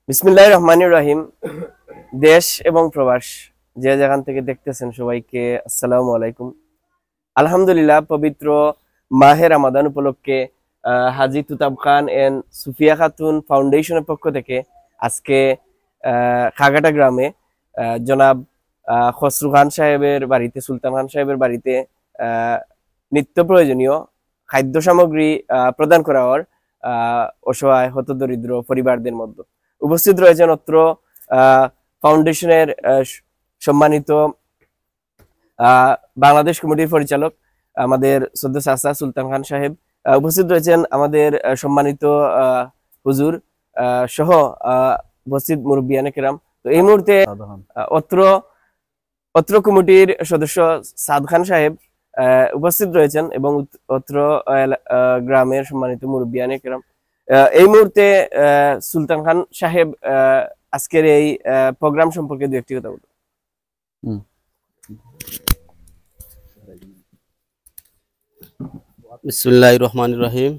বিসমিল্লাহির রহমানির রহিম। দেশ এবং প্রবাস যে যেখান থেকে দেখতেছেন সবাইকে আসসালামু আলাইকুম। আলহামদুলিল্লাহ, পবিত্র মাহে রমাদান উপলক্ষে হাজী তুতাব খান এন্ড সুফিয়া খাতুন ফাউন্ডেশনের পক্ষ থেকে আজকে খাগাটা গ্রামে জনাব খসরু খান সাহেবের বাড়িতে, সুলতান খান সাহেবের বাড়িতে নিত্য প্রয়োজনীয় খাদ্য সামগ্রী প্রদান করা হওয়ার অসহায় হতদরিদ্র পরিবারদের মধ্যে উপস্থিত রয়েছেন অত্র ফাউন্ডেশনের সম্মানিত বাংলাদেশ কমিটির পরিচালক আমাদের সদ্য চাচা সুলতান খান সাহেব, উপস্থিত রয়েছেন আমাদের সম্মানিত হুজুর সহ উপস্থিত মুরব্বিয়ানে কেরাম। তো এই মুহূর্তে অত্র কমিটির সদস্য সাদ খান সাহেব উপস্থিত রয়েছেন এবং অত্র গ্রামের সম্মানিত মুরব্বিয়ানে কেরাম। এই মুহূর্তে সুলতান খান সাহেব আজকের এই প্রোগ্রাম সম্পর্কে দু একটি কথা বলুন। বিসমিল্লাহির রহমানির রহিম।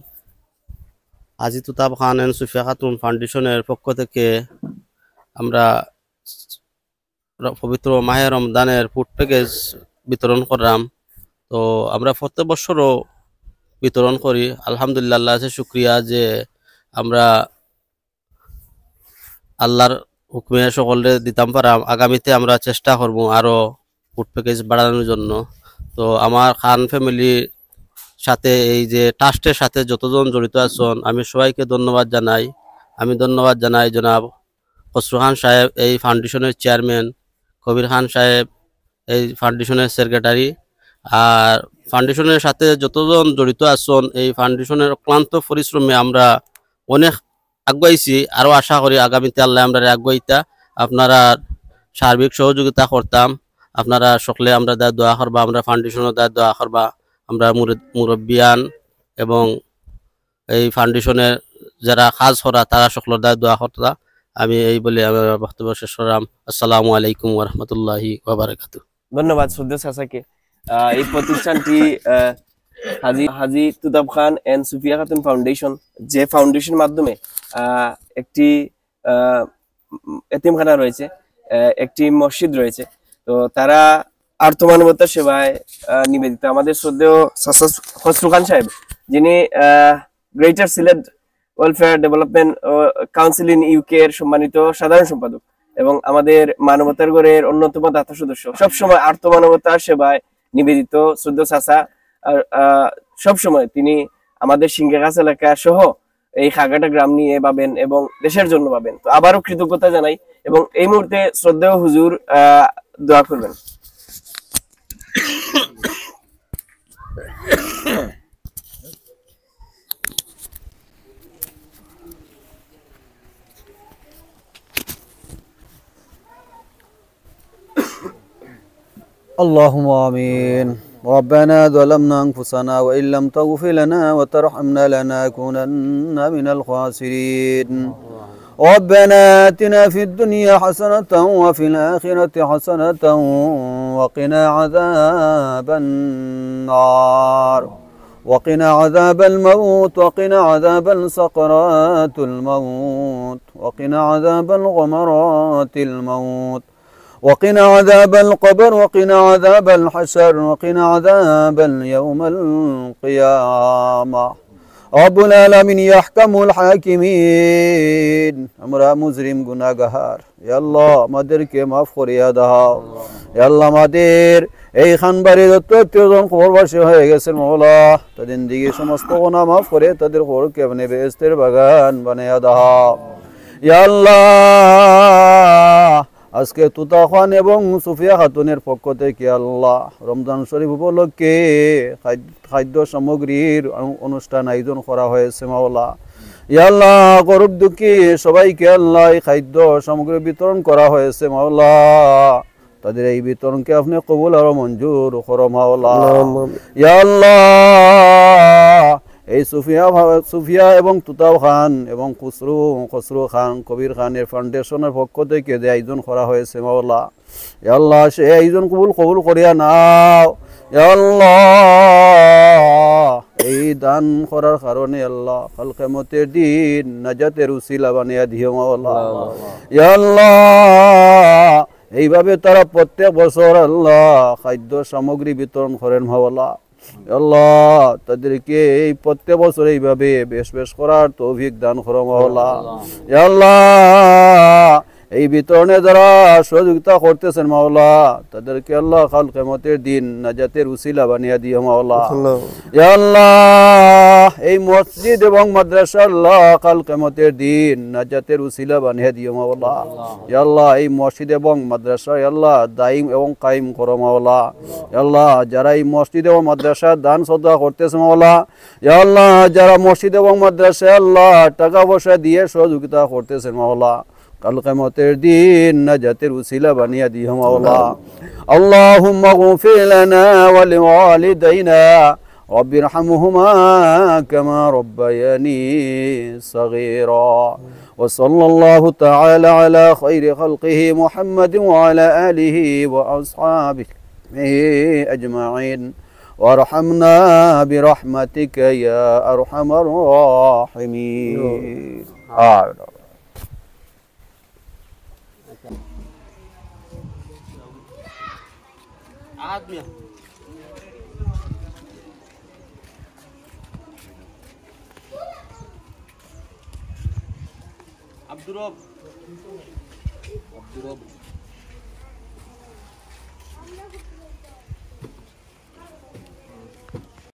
হাজী তুতাব খান এন্ড সুফিয়া খাতুন ফাউন্ডেশনের পক্ষ থেকে আমরা পবিত্র মাহে রমজানের ফুড প্যাকেজ বিতরণ করলাম। তো আমরা প্রত্যেক বছরও বিতরণ করি। আলহামদুলিল্লাহ, আল্লাহ আছে শুক্রিয়া যে আমরা আল্লাহর হুকমে সকলে দিতাম পারাম। আগামীতে আমরা চেষ্টা করব আরো ফুড প্যাকেজ বাড়ানোর জন্য। তো আমার খান ফ্যামিলি সাথে এই যে ট্রাস্টের সাথে যতজন জড়িত আছেন আমি সবাইকে ধন্যবাদ জানাই। আমি ধন্যবাদ জানাই জনাব খসরু খান সাহেব, এই ফাউন্ডেশনের চেয়ারম্যান, কবির খান সাহেব, এই ফাউন্ডেশনের সেক্রেটারি, আর ফাউন্ডেশনের সাথে যতজন জড়িত আছেন এই ফাউন্ডেশনের ক্লান্ত পরিশ্রমে আমরা অনেক আগুয়াইছি। আরও আশা করি আগামীতে আল্লাহ আমরা আগুয়াইতা আপনারা সার্বিক সহযোগিতা করতাম। আপনারা সকলে আমরা দা দোয়া করবা, আমরা ফাউন্ডেশনের দা দোয়া করবা, আমরা মুরব্বিয়ান এবং এই ফাউন্ডেশনের যারা কাজ করা তারা সকলের দা দোয়া করতা। আমি এই বলে আমার বক্তব্য শেষ করলাম। আসসালামু আলাইকুম ওয়া রাহমাতুল্লাহি ওয়া বারাকাতুহু। ধন্যবাদ শ্রদ্ধেয় চাচাকে। এই প্রতিষ্ঠানটি হাজী তুতাব খান এন্ড সুফিয়া খাতুন ফাউন্ডেশন, যে ফাউন্ডেশনের মাধ্যমে একটি এতিমখানা রয়েছে, একটি মসজিদ রয়েছে। তো তারা আর্থমানবতার সেবায় নিবেদিত। আমাদের শ্রদ্ধেয় চাচা খসরু খান সাহেব, যিনি greater Sylhet welfare development council in UK এর সম্মানিত সাধারণ সম্পাদক এবং আমাদের মানবতার গড়ের অন্যতম দাতা সদস্য, সবসময় আর্থমানবতার সেবায় নিবেদিত শ্রদ্ধেয় চাচা। সবসময় তিনি আমাদের সিংহেগাছ এলাকা সহ এই খাগাটা গ্রাম নিয়ে ভাবেন এবং দেশের জন্য ভাবেন। তো আবারও কৃতজ্ঞতা জানাই এবং এই মুহূর্তে শ্রদ্ধেয় হুজুর দোয়া করবেন। اللهم آمين. ربنا ظلمنا أنفسنا وإن لم تغفر لنا وترحمنا لنكونن من الخاسرين. ربنا آتنا في الدنيا حسنة وفي الآخرة حسنة وقنا عذاب النار وقنا عذاب الموت وقنا عذاب السقرات الموت وقنا عذاب الغمرات الموت وقنا عذاب القبر وقنا عذاب الحشر وقنا عذاب اليوم القيامة. رب العالمين يحكم الحاكمين. আমরা মুজরিম গুনাহগার, ইয়া আল্লাহ আমাদেরকে মাফ করিয়া দাও। ইয়া আল্লাহ আমাদের এই খানবাড়ির অত্যজন খবরবাসী হয়ে গেছেন মওলা, তাদের দিকে সমস্ত গুনাহ মাফ করে তাদের খবরকে আপনি বেহেশতের বাগান বানাইয়া দাও। ইয়া আল্লাহ আজকে তুতা খান এবং সুফিয়া খাতুনের পক্ষ থেকে আল্লাহ রমজান শরীফ উপলক্ষে খাদ্য সামগ্রীর অনুষ্ঠান আয়োজন করা হয়েছে মাওলা। ইয়া আল্লাহ গরিব দুঃখী সবাইকে আল্লাহ খাদ্য সামগ্রী বিতরণ করা হয়েছে মাওলা। তাদের এই বিতরণকে আপনি কবুল আর মঞ্জুর করো মাওলা। ইয়া আল্লাহ এই সুফিয়া এবং তুতাব খান এবং খসরু খান, কবির খানের ফাউন্ডেশনের পক্ষ থেকে যে আয়োজন করা হয়েছে মাওলা, ইয়া আল্লাহ সেই আয়োজন কবুল করিয়া নাও। ইয়া আল্লাহ এই দান করার কারণে আল্লাহ কাল কিয়ামতের দিন নাজাতের উসিলা বানিয়ে দিও মাওলা ইয়া আল্লাহ এইভাবে তারা প্রত্যেক বছর আল্লাহ খাদ্য সামগ্রী বিতরণ করেন মাওলা আল্লাহ তাদেরকে এই প্রত্যেক বছর এইভাবে বেশ বেশ করার তৌফিক দান করো মাওলা ইয়া আল্লাহ এই বিতরণে যারা সহযোগিতা করতেছেন মাওলা তাদেরকে আল্লাহ কাল কিয়ামতের দিন নাজাতের উসিলা বানিয়ে দিও মাওলা ইয়া আল্লাহ এই মসজিদ এবং মাদ্রাসা আল্লাহ কাল কিয়ামতের দিন নাজাতের উসিলা বানিয়ে দিও মাওলা ইয়া আল্লাহ এই মসজিদ এবং মাদ্রাসা ইয়া আল্লাহ দায়িম এবং কায়েম করো মাওলা ইয়া আল্লাহ যারা এই মসজিদ এবং মাদ্রাসা দান সদকা করতেছে মাওলা ইয়া আল্লাহ যারা মসজিদ এবং মাদ্রাসা আল্লাহ টাকা পয়সা দিয়ে সহযোগিতা করতেছেন মাওলা কাল কিয়ামতের দিন নাজাতের উসিলা বানিয়ে দিও মাওলা আল্লাহুম্মা গফির লানা ওয়া লিওয়ালিদাইনা রব্বি ইরহামহুমা কামা রব্বায়ানি সাগীরা ওয়া সাল্লাল্লাহু তাআলা আলা খায়রি খালকিহি মুহাম্মাদিন ওয়া আলা আলিহি ওয়া আসহাবিহি আজমাইন وارحمنا برحمتك يا أرحم الراحمين عبد الرب عبد الرب